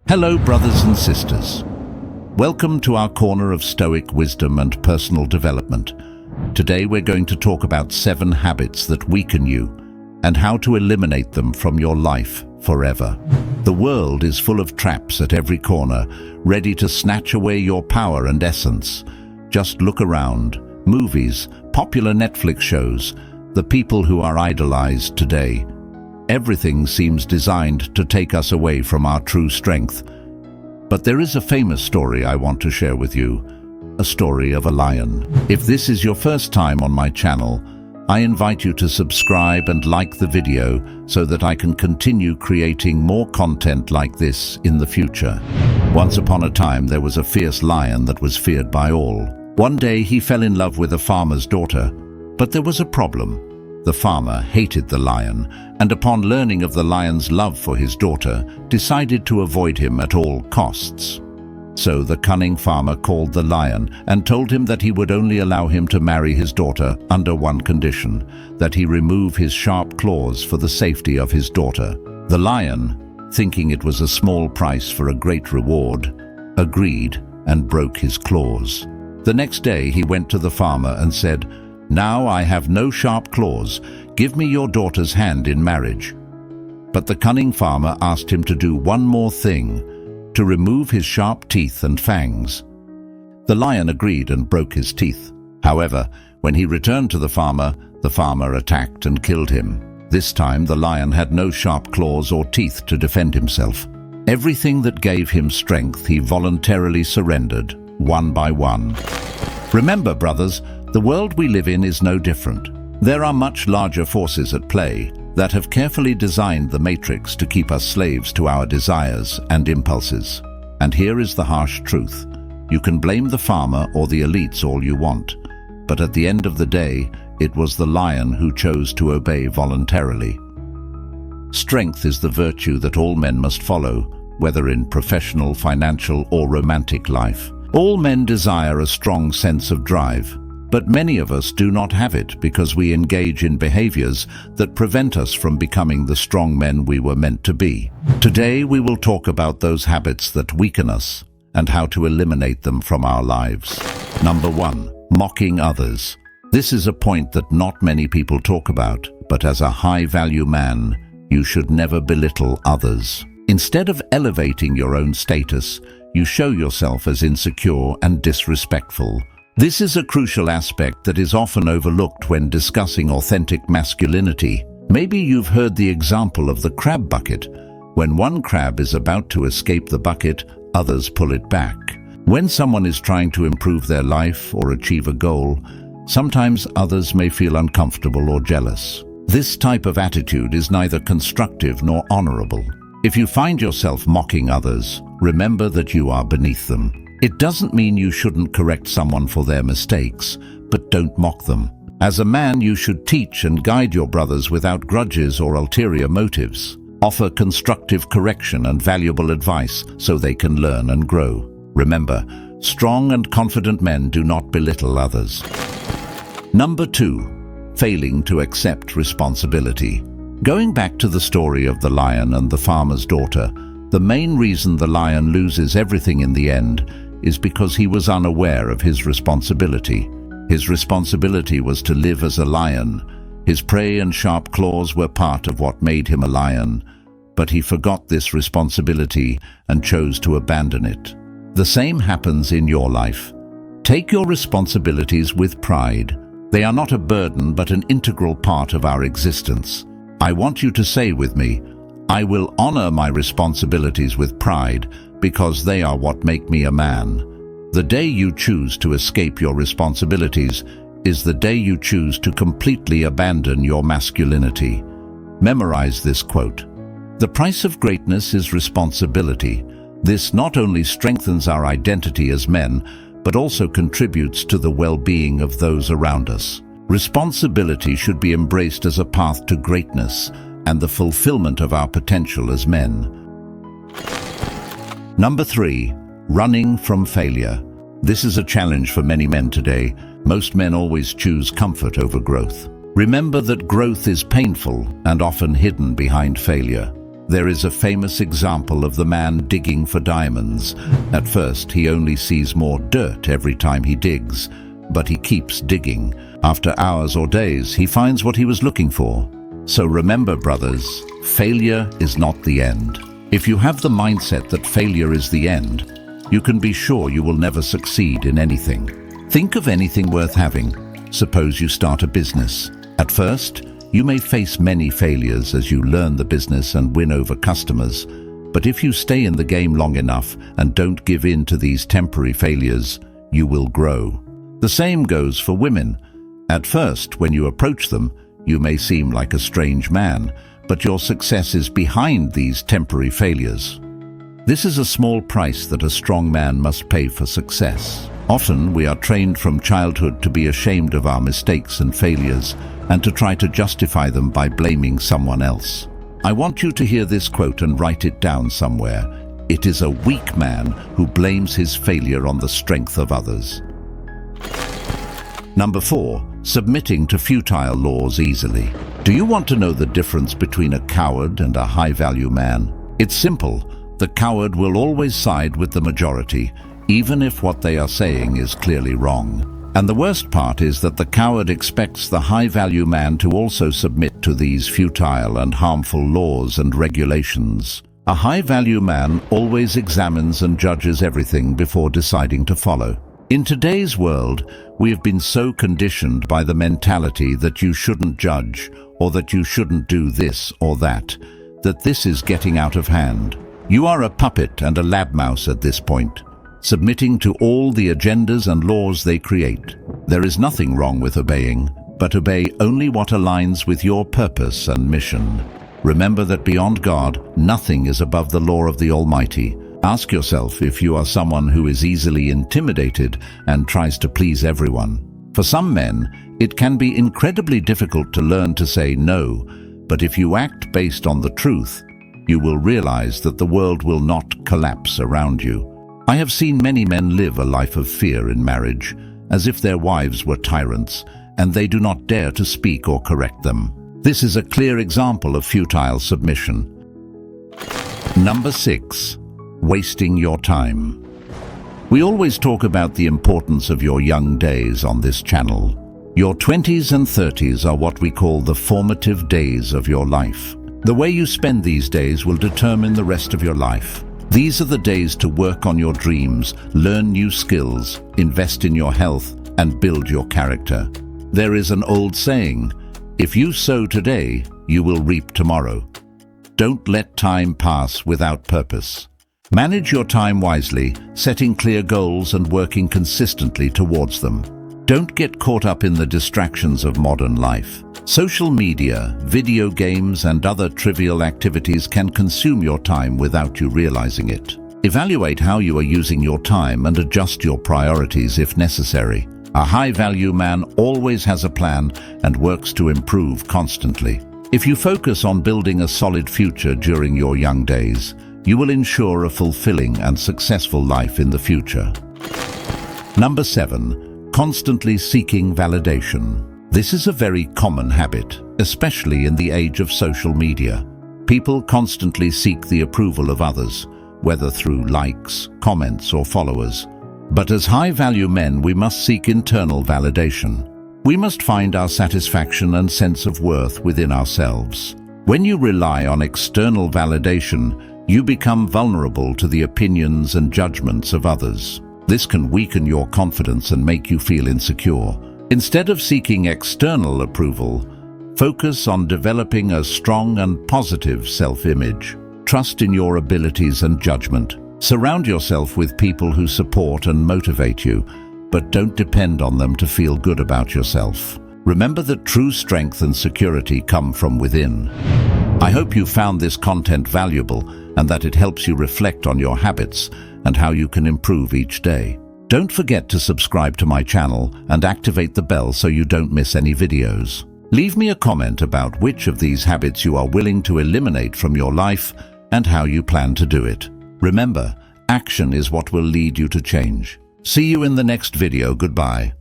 Hello, brothers and sisters. Welcome to our corner of Stoic wisdom and personal development. Today we're going to talk about 7 habits that weaken you and how to eliminate them from your life forever. The world is full of traps at every corner, ready to snatch away your power and essence. Just look around. Movies, popular Netflix shows, the people who are idolized today. Everything seems designed to take us away from our true strength. But there is a famous story I want to share with you, a story of a lion. If this is your first time on my channel, I invite you to subscribe and like the video so that I can continue creating more content like this in the future. Once upon a time, there was a fierce lion that was feared by all. One day he fell in love with a farmer's daughter, but there was a problem. The farmer hated the lion, and upon learning of the lion's love for his daughter, decided to avoid him at all costs. So the cunning farmer called the lion and told him that he would only allow him to marry his daughter under one condition, that he remove his sharp claws for the safety of his daughter. The lion, thinking it was a small price for a great reward, agreed and broke his claws. The next day he went to the farmer and said, "Now I have no sharp claws. Give me your daughter's hand in marriage." But the cunning farmer asked him to do one more thing, to remove his sharp teeth and fangs. The lion agreed and broke his teeth. However, when he returned to the farmer attacked and killed him. This time the lion had no sharp claws or teeth to defend himself. Everything that gave him strength he voluntarily surrendered, one by one. Remember, brothers, the world we live in is no different. There are much larger forces at play that have carefully designed the matrix to keep us slaves to our desires and impulses. And here is the harsh truth. You can blame the farmer or the elites all you want, but at the end of the day, it was the lion who chose to obey voluntarily. Strength is the virtue that all men must follow, whether in professional, financial, or romantic life. All men desire a strong sense of drive. But many of us do not have it because we engage in behaviors that prevent us from becoming the strong men we were meant to be. Today we will talk about those habits that weaken us and how to eliminate them from our lives. Number 1, mocking others. This is a point that not many people talk about, but as a high-value man, you should never belittle others. Instead of elevating your own status, you show yourself as insecure and disrespectful. This is a crucial aspect that is often overlooked when discussing authentic masculinity. Maybe you've heard the example of the crab bucket. When one crab is about to escape the bucket, others pull it back. When someone is trying to improve their life or achieve a goal, sometimes others may feel uncomfortable or jealous. This type of attitude is neither constructive nor honorable. If you find yourself mocking others, remember that you are beneath them. It doesn't mean you shouldn't correct someone for their mistakes, but don't mock them. As a man, you should teach and guide your brothers without grudges or ulterior motives. Offer constructive correction and valuable advice so they can learn and grow. Remember, strong and confident men do not belittle others. Number 2, failing to accept responsibility. Going back to the story of the lion and the farmer's daughter, the main reason the lion loses everything in the end is because he was unaware of his responsibility. His responsibility was to live as a lion. His prey and sharp claws were part of what made him a lion, but he forgot this responsibility and chose to abandon it. The same happens in your life. Take your responsibilities with pride. They are not a burden but an integral part of our existence. I want you to say with me, I will honor my responsibilities with pride because they are what make me a man. The day you choose to escape your responsibilities is the day you choose to completely abandon your masculinity. Memorize this quote. The price of greatness is responsibility. This not only strengthens our identity as men, but also contributes to the well-being of those around us. Responsibility should be embraced as a path to greatness and the fulfillment of our potential as men. Number 3, running from failure. This is a challenge for many men today. Most men always choose comfort over growth. Remember that growth is painful and often hidden behind failure. There is a famous example of the man digging for diamonds. At first, he only sees more dirt every time he digs, but he keeps digging. After hours or days, he finds what he was looking for. So remember, brothers, failure is not the end. If you have the mindset that failure is the end, you can be sure you will never succeed in anything. Think of anything worth having. Suppose you start a business. At first, you may face many failures as you learn the business and win over customers. But if you stay in the game long enough and don't give in to these temporary failures, you will grow. The same goes for women. At first, when you approach them, you may seem like a strange man, but your success is behind these temporary failures. This is a small price that a strong man must pay for success. Often we are trained from childhood to be ashamed of our mistakes and failures and to try to justify them by blaming someone else. I want you to hear this quote and write it down somewhere. It is a weak man who blames his failure on the strength of others. Number 4, submitting to futile laws easily. Do you want to know the difference between a coward and a high-value man? It's simple. The coward will always side with the majority, even if what they are saying is clearly wrong. And the worst part is that the coward expects the high-value man to also submit to these futile and harmful laws and regulations. A high-value man always examines and judges everything before deciding to follow. In today's world, we have been so conditioned by the mentality that you shouldn't judge or that you shouldn't do this or that this is getting out of hand. You are a puppet and a lab mouse at this point, submitting to all the agendas and laws they create. There is nothing wrong with obeying, but obey only what aligns with your purpose and mission. Remember that beyond God, nothing is above the law of the Almighty. Ask yourself if you are someone who is easily intimidated and tries to please everyone. For some men, it can be incredibly difficult to learn to say no, but if you act based on the truth, you will realize that the world will not collapse around you. I have seen many men live a life of fear in marriage, as if their wives were tyrants, and they do not dare to speak or correct them. This is a clear example of futile submission. Number 6. Wasting your time. We always talk about the importance of your young days on this channel. Your 20s and 30s are what we call the formative days of your life. The way you spend these days will determine the rest of your life. These are the days to work on your dreams, learn new skills, invest in your health, and build your character. There is an old saying, if you sow today, you will reap tomorrow. Don't let time pass without purpose. Manage your time wisely, setting clear goals and working consistently towards them. Don't get caught up in the distractions of modern life. Social media, video games, and other trivial activities can consume your time without you realizing it. Evaluate how you are using your time and adjust your priorities if necessary. A high-value man always has a plan and works to improve constantly. If you focus on building a solid future during your young days, you will ensure a fulfilling and successful life in the future. Number 7. Constantly seeking validation. This is a very common habit, especially in the age of social media. People constantly seek the approval of others, whether through likes, comments, or followers. But as high-value men, we must seek internal validation. We must find our satisfaction and sense of worth within ourselves. When you rely on external validation, you become vulnerable to the opinions and judgments of others. This can weaken your confidence and make you feel insecure. Instead of seeking external approval, focus on developing a strong and positive self-image. Trust in your abilities and judgment. Surround yourself with people who support and motivate you, but don't depend on them to feel good about yourself. Remember that true strength and security come from within. I hope you found this content valuable and that it helps you reflect on your habits and how you can improve each day. Don't forget to subscribe to my channel and activate the bell so you don't miss any videos. Leave me a comment about which of these habits you are willing to eliminate from your life and how you plan to do it. Remember, action is what will lead you to change. See you in the next video. Goodbye.